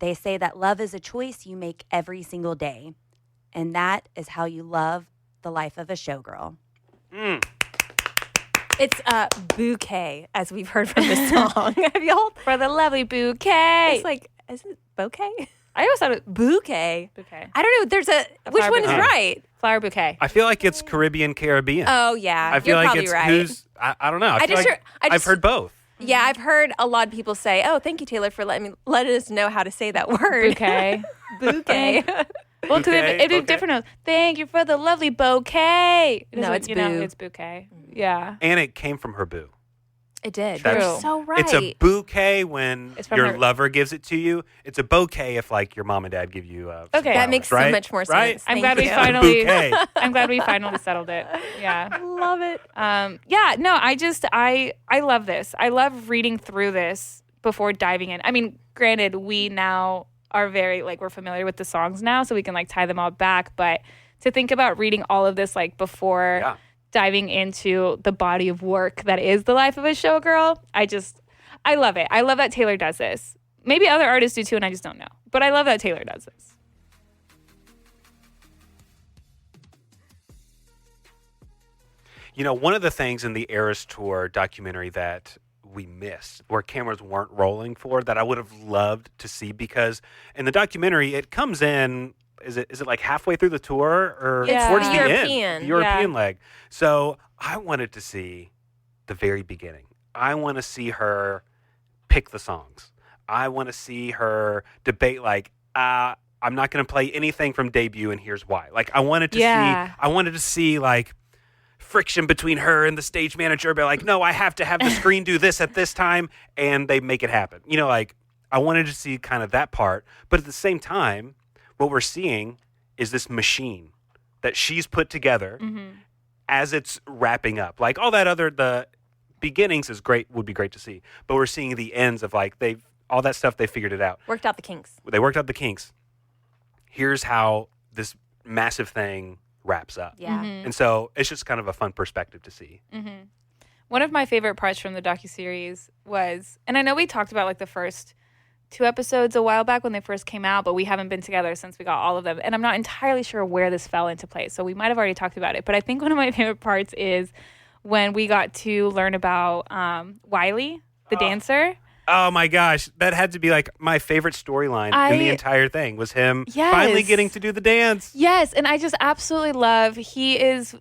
S9: They say that love is a choice you make every single day. And that is how you love the life of a showgirl.
S7: It's bouquet, as we've heard from this song. Have y'all?
S6: For the lovely bouquet.
S7: It's like, is it bouquet?
S6: I always thought it
S7: Bouquet.
S6: bouquet.
S7: I don't know. There's which
S6: flower
S7: one is
S6: bouquet.
S7: right?
S6: Flower bouquet.
S5: I feel like it's Caribbean.
S7: Oh yeah,
S5: I feel
S7: you're
S5: like
S7: probably
S5: it's
S7: right.
S5: who's. I don't know. I feel
S7: just
S5: like
S7: heard- I
S5: I've
S7: just-
S5: heard both.
S7: Yeah, I've heard a lot of people say, "Oh, thank you, Taylor, for letting us know how to say that word."
S6: Bouquet.
S7: Bouquet.
S6: Well, because
S5: Bouquet,
S6: it did
S5: okay.
S6: different notes. Thank you for the lovely bouquet.
S7: No, it's
S6: you know,
S7: boo.
S6: it's bouquet. Yeah.
S5: And it came from her boo.
S7: It did.
S5: That's-
S7: You're so right.
S5: It's a bouquet when
S6: It's from
S5: your
S6: her-
S5: lover gives it to you. It's a bouquet if like your mom and dad give you. Some
S6: Okay.
S7: That makes
S5: flowers,
S7: so
S5: right?
S7: much more sense.
S5: Right?
S6: I'm
S7: Thank
S6: glad we
S7: you.
S6: finally.
S5: Bouquet.
S6: I'm glad we finally settled it. Yeah.
S7: love it.
S6: Yeah. No, I love this. I love reading through this before diving in. I mean, granted, we now are very we're familiar with the songs now, so we can tie them all back. But to think about reading all of this before.
S5: Yeah.
S6: Diving into the body of work that is the life of a showgirl, I love it. I love that Taylor does this. Maybe other artists do too, and I just don't know. But I love that Taylor does this.
S5: You know, one of the things in the Eras Tour documentary that we missed, where cameras weren't rolling for, that I would have loved to see, because in the documentary it comes in. Is it like halfway through the tour or
S6: Yeah.
S5: towards
S6: The
S5: the
S7: European.
S5: end? The European leg. So I wanted to see the very beginning. I want to see her pick the songs. I want to see her debate I'm not going to play anything from debut, and here's why. I wanted to see friction between her and the stage manager, but no, I have to have the screen do this at this time, and they make it happen. You know, I wanted to see kind of that part, but at the same time, what we're seeing is this machine that she's put together as it's wrapping up. All that the beginnings would be great to see, but we're seeing the ends of all that stuff, they figured it out.
S7: Worked out the kinks.
S5: They worked out the kinks. Here's how this massive thing wraps up.
S7: Yeah.
S6: Mm-hmm.
S5: And so it's just kind of a fun perspective to see.
S6: One of my favorite parts from the docuseries was, and I know we talked about the first 2 episodes a while back when they first came out, but we haven't been together since we got all of them. And I'm not entirely sure where this fell into place. So we might have already talked about it. But I think one of my favorite parts is when we got to learn about Wiley, the dancer.
S5: Oh my gosh, that had to be like my favorite storyline in the entire thing was him finally getting to do the dance.
S6: Yes, and I just absolutely love. He's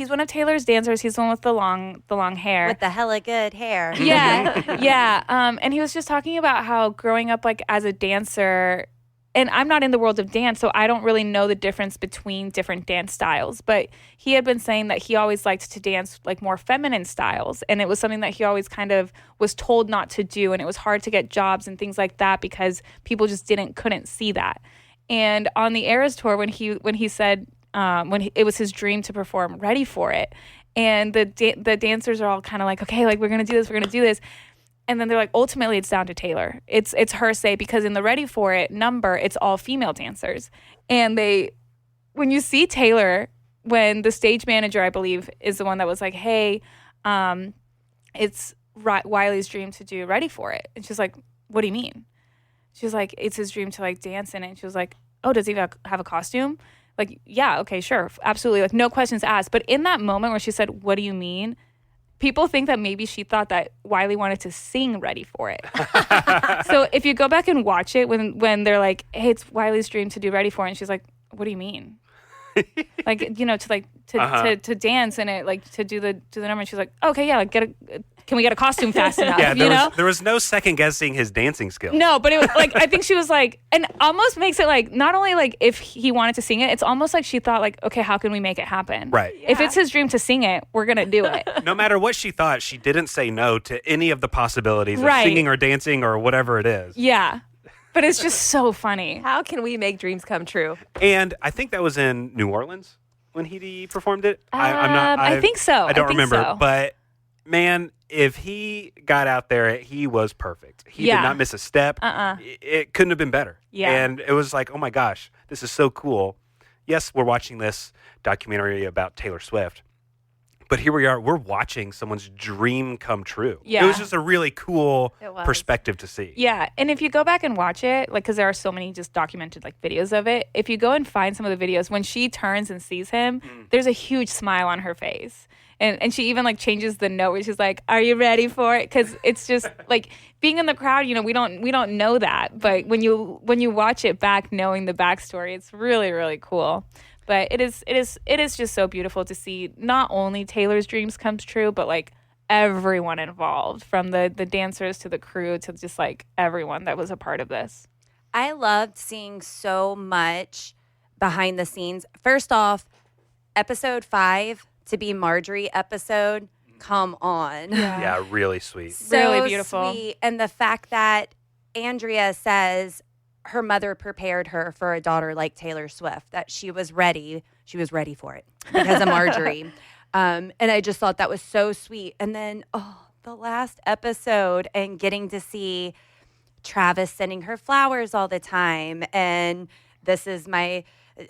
S6: one of Taylor's dancers. He's the one with the long hair.
S9: With the hella good hair.
S6: Yeah, yeah. And he was just talking about how growing up like as a dancer, and I'm not in the world of dance, so I don't really know the difference between different dance styles. But he had been saying that he always liked to dance like more feminine styles. And it was something that he always kind of was told not to do. And it was hard to get jobs and things like that because people just couldn't see that. And on the Eras tour, when he said it was his dream to perform Ready for It. And the dancers are all kind of like, okay, like we're going to do this. And then they're like, ultimately, it's down to Taylor. It's her say, because in the Ready for It number, it's all female dancers. And when you see Taylor, when the stage manager, I believe, is the one that was like, hey, it's Wiley's dream to do Ready for It. And she's like, what do you mean? She's like, it's his dream to like dance in it. And she was like, oh, does he have a costume? Like, yeah, okay, sure, absolutely. Like, no questions asked. But in that moment where she said, what do you mean? People think that maybe she thought that Wiley wanted to sing Ready for It. So if you go back and watch it, when they're like, hey, it's Wiley's dream to do Ready for It, and she's like, what do you mean? Like, you know, to dance in it, like to do the number. And she's like, okay, yeah, like can we get a costume fast enough?
S5: Yeah, there was no second guessing his dancing skills.
S6: No, but it was like, I think she was like, and almost makes it like, not only like if he wanted to sing it, it's almost like she thought like, okay, how can we make it happen?
S5: Right.
S6: Yeah. If it's his dream to sing it, we're going to do it.
S5: No matter what she thought, she didn't say no to any of the possibilities of singing or dancing or whatever it is.
S6: Yeah. But it's just so funny.
S7: How can we make dreams come true?
S5: And I think that was in New Orleans when he performed it.
S6: I think so.
S5: I don't remember.
S6: So.
S5: But man, if he got out there, he was perfect. He did not miss a step. It couldn't have been better.
S6: Yeah.
S5: And it was like, oh my gosh, this is so cool. Yes, we're watching this documentary about Taylor Swift. But here we are, we're watching someone's dream come true.
S6: Yeah.
S5: It was just a really cool perspective to see.
S6: Yeah, and if you go back and watch it, like, because there are so many just documented like videos of it, if you go and find some of the videos, when she turns and sees him, there's a huge smile on her face. And she even like changes the note where she's like, "Are you ready for it?" Because it's just like being in the crowd. You know, we don't know that, but when you watch it back, knowing the backstory, it's really, really cool. But it is just so beautiful to see not only Taylor's dreams come true, but like everyone involved, from the dancers to the crew to just like everyone that was a part of this.
S9: I loved seeing so much behind the scenes. First off, episode 5 to be Marjorie episode. Come on.
S5: Yeah, really sweet.
S9: So
S6: really beautiful.
S9: Sweet. And the fact that Andrea says her mother prepared her for a daughter like Taylor Swift, that she was ready for it because of Marjorie. And I just thought that was so sweet. And then, the last episode and getting to see Travis sending her flowers all the time. And this is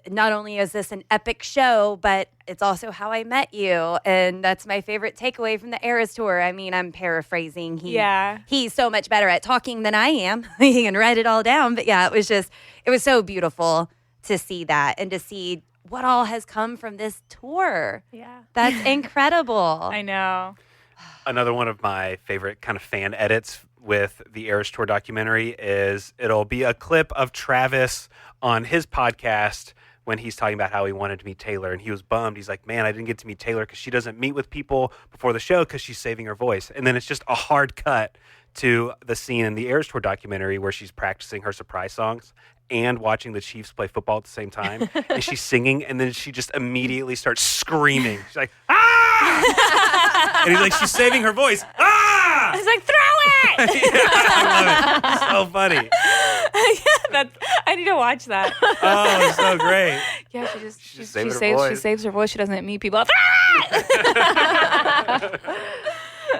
S9: not only is this an epic show, but it's also how I met you. And that's my favorite takeaway from the Eras tour. I mean, I'm paraphrasing. He's so much better at talking than I am. He can write it all down. But yeah, it was so beautiful to see that and to see what all has come from this tour.
S6: Yeah.
S9: That's incredible.
S6: I know.
S5: Another one of my favorite kind of fan edits with the Eras Tour documentary is it'll be a clip of Travis on his podcast when he's talking about how he wanted to meet Taylor, and he was bummed. He's like, man, I didn't get to meet Taylor because she doesn't meet with people before the show because she's saving her voice. And then it's just a hard cut to the scene in the Eras Tour documentary where she's practicing her surprise songs and watching the Chiefs play football at the same time. And she's singing, and then she just immediately starts screaming. She's like, ah! And he's like, she's saving her voice. Ah!
S6: I was like, throw it!
S5: Yeah, I love it. It's so funny.
S6: I need to watch that.
S5: Oh, it's so great.
S6: Yeah, she
S5: saves
S6: her voice. She doesn't meet people.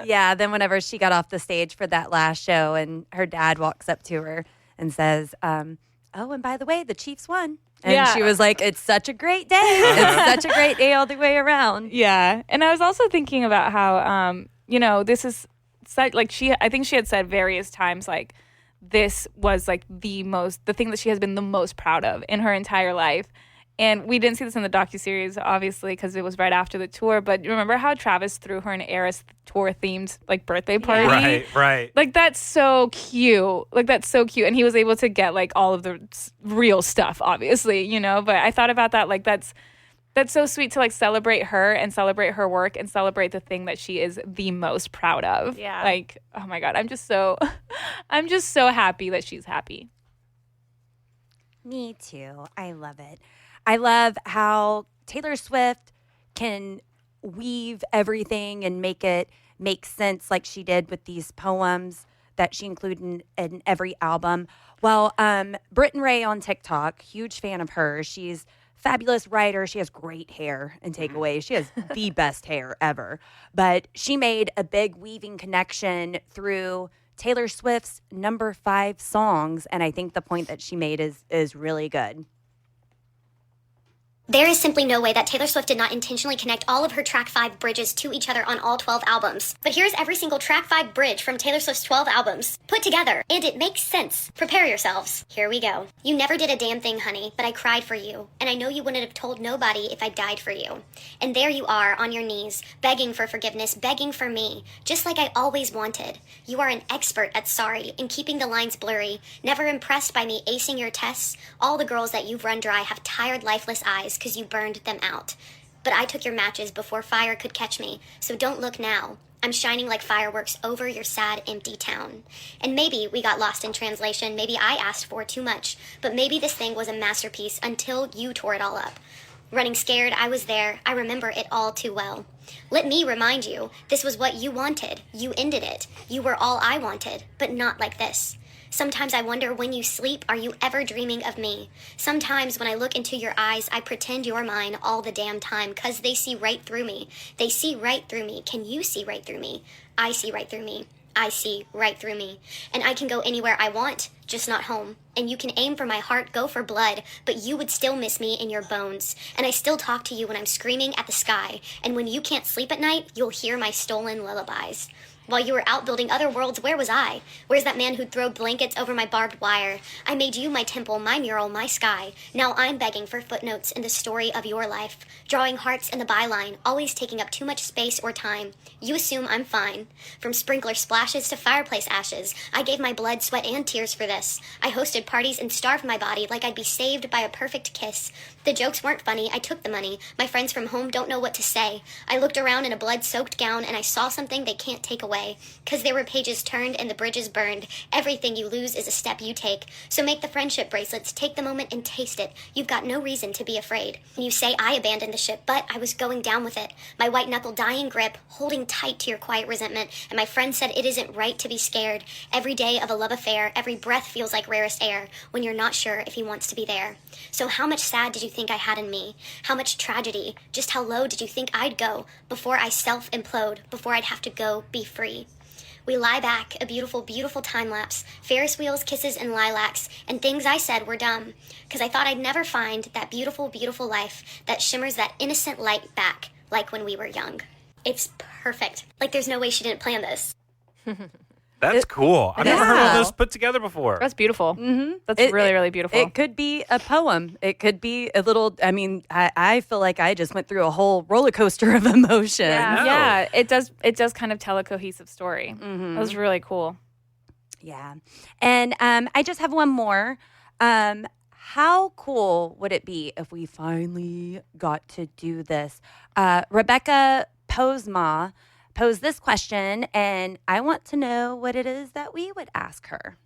S9: Yeah, then whenever she got off the stage for that last show and her dad walks up to her and says, oh, and by the way, the Chiefs won. And she was like, it's such a great day. It's such a great day all the way around.
S6: Yeah. And I was also thinking about how, this is such, like I think she had said various times, like this was like the thing that she has been the most proud of in her entire life. And we didn't see this in the docuseries, obviously, because it was right after the tour. But remember how Travis threw her an Eras tour themed like birthday party?
S5: Right.
S6: Like that's so cute. And he was able to get like all of the real stuff, obviously, you know. But I thought about that, like that's so sweet to like celebrate her and celebrate her work and celebrate the thing that she is the most proud of.
S7: Yeah.
S6: Like, oh my God, I'm just so happy that she's happy.
S9: Me too. I love it. I love how Taylor Swift can weave everything and make it make sense like she did with these poems that she included in every album. Well, Britton Ray on TikTok, huge fan of hers. She's fabulous writer. She has great hair and takeaways. She has the best hair ever. But she made a big weaving connection through Taylor Swift's number 5 songs. And I think the point that she made is really good.
S10: There is simply no way that Taylor Swift did not intentionally connect all of her track 5 bridges to each other on all 12 albums. But here's every single track 5 bridge from Taylor Swift's 12 albums put together, and it makes sense. Prepare yourselves. Here we go. You never did a damn thing, honey, but I cried for you, and I know you wouldn't have told nobody if I died for you. And there you are on your knees, begging for forgiveness, begging for me, just like I always wanted. You are an expert at sorry and keeping the lines blurry, never impressed by me acing your tests. All the girls that you've run dry have tired, lifeless eyes because you burned them out. But I took your matches before fire could catch me, so don't look now. I'm shining like fireworks over your sad, empty town. And maybe we got lost in translation, maybe I asked for too much, but maybe this thing was a masterpiece until you tore it all up. Running scared, I was there, I remember it all too well. Let me remind you, this was what you wanted. You ended it. You were all I wanted, but not like this. Sometimes I wonder when you sleep, are you ever dreaming of me? Sometimes when I look into your eyes, I pretend you're mine all the damn time, 'cause they see right through me. They see right through me. Can you see right through me? I see right through me. I see right through me. And I can go anywhere I want, just not home. And you can aim for my heart, go for blood, but you would still miss me in your bones. And I still talk to you when I'm screaming at the sky. And when you can't sleep at night, you'll hear my stolen lullabies. While you were out building other worlds, where was I? Where's that man who'd throw blankets over my barbed wire? I made you my temple, my mural, my sky. Now I'm begging for footnotes in the story of your life, drawing hearts in the byline, always taking up too much space or time. You assume I'm fine. From sprinkler splashes to fireplace ashes, I gave my blood, sweat, and tears for this. I hosted parties and starved my body like I'd be saved by a perfect kiss. The jokes weren't funny, I took the money. My friends from home don't know what to say. I looked around in a blood-soaked gown and I saw something they can't take away. 'Cause there were pages turned and the bridges burned. Everything you lose is a step you take. So make the friendship bracelets, take the moment and taste it. You've got no reason to be afraid. You say I abandoned the ship, but I was going down with it. My white knuckle dying grip, holding tight to your quiet resentment. And my friend said it isn't right to be scared. Every day of a love affair, every breath feels like rarest air when you're not sure if he wants to be there. So how much sad did you think I had in me? How much tragedy? Just how low did you think I'd go before I self-implode, before I'd have to go be free? We lie back, a beautiful, beautiful time lapse, Ferris wheels, kisses, and lilacs, and things I said were dumb, 'cause I thought I'd never find that beautiful, beautiful life that shimmers that innocent light back, like when we were young. It's perfect. Like there's no way she didn't plan this.
S5: That's cool. I've never heard of those put together before.
S6: That's beautiful. Mm-hmm. That's really, really beautiful.
S9: It could be a poem. It could be a little, I feel like I just went through a whole roller coaster of emotion.
S6: Yeah, it does kind of tell a cohesive story.
S9: Mm-hmm.
S6: That was really cool.
S9: Yeah. And I just have one more. How cool would it be if we finally got to do this? Rebecca Posma posed this question, and I want to know what it is that we would ask her.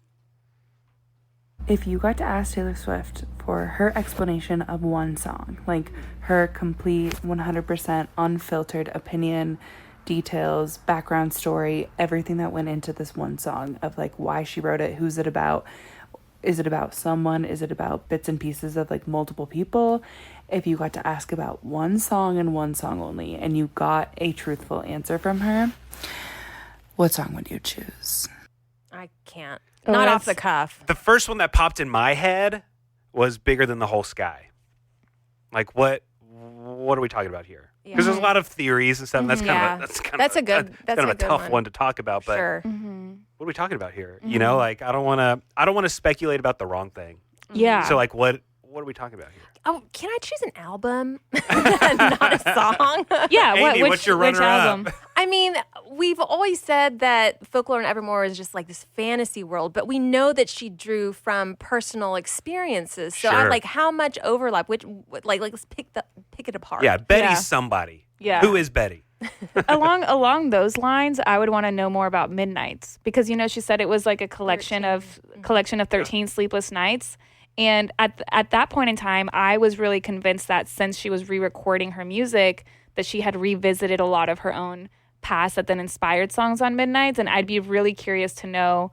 S11: If you got to ask Taylor Swift for her explanation of one song, like her complete 100% unfiltered opinion, details, background story, everything that went into this one song of like why she wrote it, who's it about, is it about someone, is it about bits and pieces of like multiple people? If you got to ask about one song and one song only, and you got a truthful answer from her, what song would you choose?
S7: I can't. Not off the cuff.
S5: The first one that popped in my head was Bigger Than the Whole Sky. Like, what are we talking about here? Because there's a lot of theories and stuff. And that's kind of a tough one to talk about. But
S7: sure.
S5: what are we talking about here? You know, like I don't want to speculate about the wrong thing.
S6: Yeah.
S5: So like what are we talking about here?
S7: Oh, can I choose an album, not a song?
S6: Yeah.
S5: Amy, what's your
S6: which
S5: runner-up?
S6: album?
S7: I mean, we've always said that Folklore and Evermore is just like this fantasy world, but we know that she drew from personal experiences. So
S5: Sure.
S7: how much overlap? Let's pick it apart.
S5: Yeah, Betty's
S6: Yeah.
S5: somebody.
S6: Yeah.
S5: Who is Betty?
S6: along those lines, I would want to know more about Midnights because she said it was like a collection of 13 sleepless nights. And at that point in time, I was really convinced that since she was re-recording her music, that she had revisited a lot of her own past that then inspired songs on Midnights. And I'd be really curious to know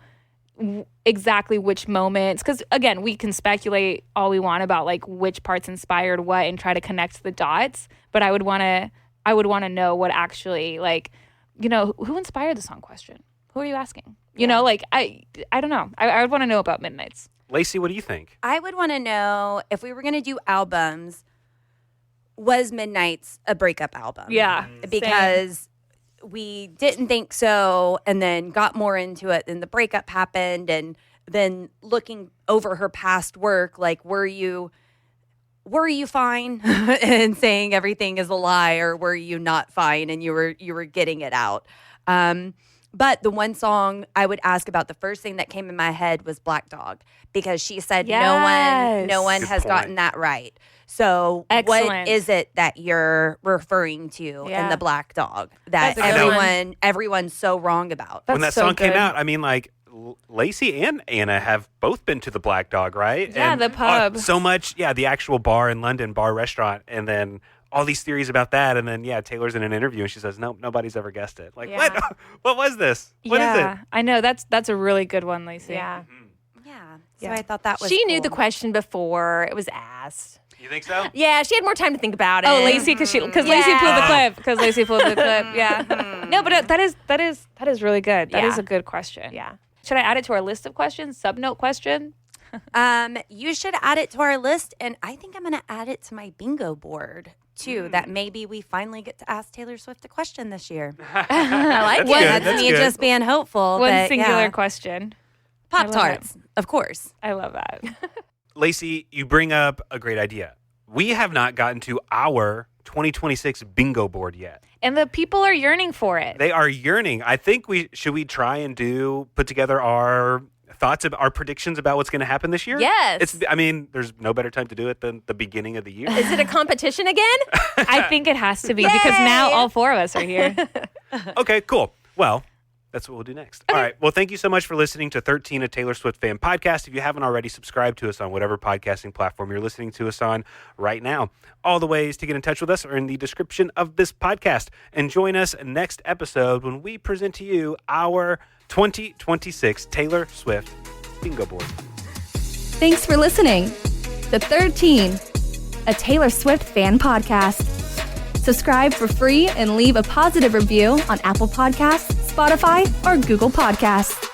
S6: exactly which moments, because again, we can speculate all we want about like which parts inspired what and try to connect the dots. But I would want to know what actually who inspired the song question? Who are you asking? I don't know. I would want to know about Midnights.
S5: Lacey, what do you think?
S9: I would want to know if we were going to do albums, was Midnights a breakup album?
S6: Yeah.
S9: Because we didn't think so and then got more into it and the breakup happened. And then looking over her past work, like, were you fine and saying everything is a lie, or were you not fine and you were getting it out? But the one song I would ask about, the first thing that came in my head was Black Dog, because she said no one
S5: Good
S9: has
S5: point.
S9: gotten that right. So what
S6: Excellent.
S9: is it that you're referring to in
S6: Yeah.
S9: the Black Dog that
S6: That's a good one.
S9: everyone's so wrong about?
S5: When that
S6: so
S5: song came
S6: good.
S5: out, I mean, like, Lacey and Anna have both been to the Black Dog, right?
S6: Yeah,
S5: And,
S6: the pub.
S5: so much, the actual bar in London, bar restaurant, and then all these theories about that, and then Taylor's in an interview and she says, "Nope, nobody's ever guessed it." Like,
S7: Yeah.
S5: what? What was this? What is it?
S6: I know that's a really good one, Lacey.
S7: Yeah.
S9: Yeah. So
S6: Yeah.
S9: I thought that was
S7: She knew the
S9: cool.
S7: question before it was asked.
S5: You think so?
S7: Yeah, she had more time to think about it.
S6: Oh, Lacey, because Lacey pulled the clip. Because Lacey pulled the clip. Yeah. No, but that is really good. That is
S7: Yeah.
S6: a good question.
S7: Yeah.
S6: Should I add it to our list of questions? Subnote question.
S9: You should add it to our list, and I think I'm going to add it to my bingo board too. That maybe we finally get to ask Taylor Swift a question this year.
S7: I like
S5: That's
S7: it.
S5: good.
S9: That's
S5: That's
S9: me
S5: good.
S9: just being hopeful.
S6: One
S9: but
S6: singular
S9: yeah.
S6: question.
S9: Pop
S6: I love
S9: Tarts, of course.
S6: I love that.
S5: Lacey, you bring up a great idea. We have not gotten to our 2026 bingo board yet.
S6: And the people are yearning for it.
S5: They are yearning. I think we try and put together our thoughts of our predictions about what's going to happen this year.
S7: Yes.
S5: There's no better time to do it than the beginning of the year.
S7: Is it a competition again?
S6: I think it has to be because now all four of us are here.
S5: Okay, cool. Well, that's what we'll do next. All right. Well, thank you so much for listening to 13, a Taylor Swift fan podcast. If you haven't already, subscribe to us on whatever podcasting platform you're listening to us on right now. All the ways to get in touch with us are in the description of this podcast. And join us next episode when we present to you our 2026 Taylor Swift bingo board.
S3: Thanks for listening. The 13, a Taylor Swift fan podcast. Subscribe for free and leave a positive review on Apple Podcasts, Spotify, or Google Podcasts.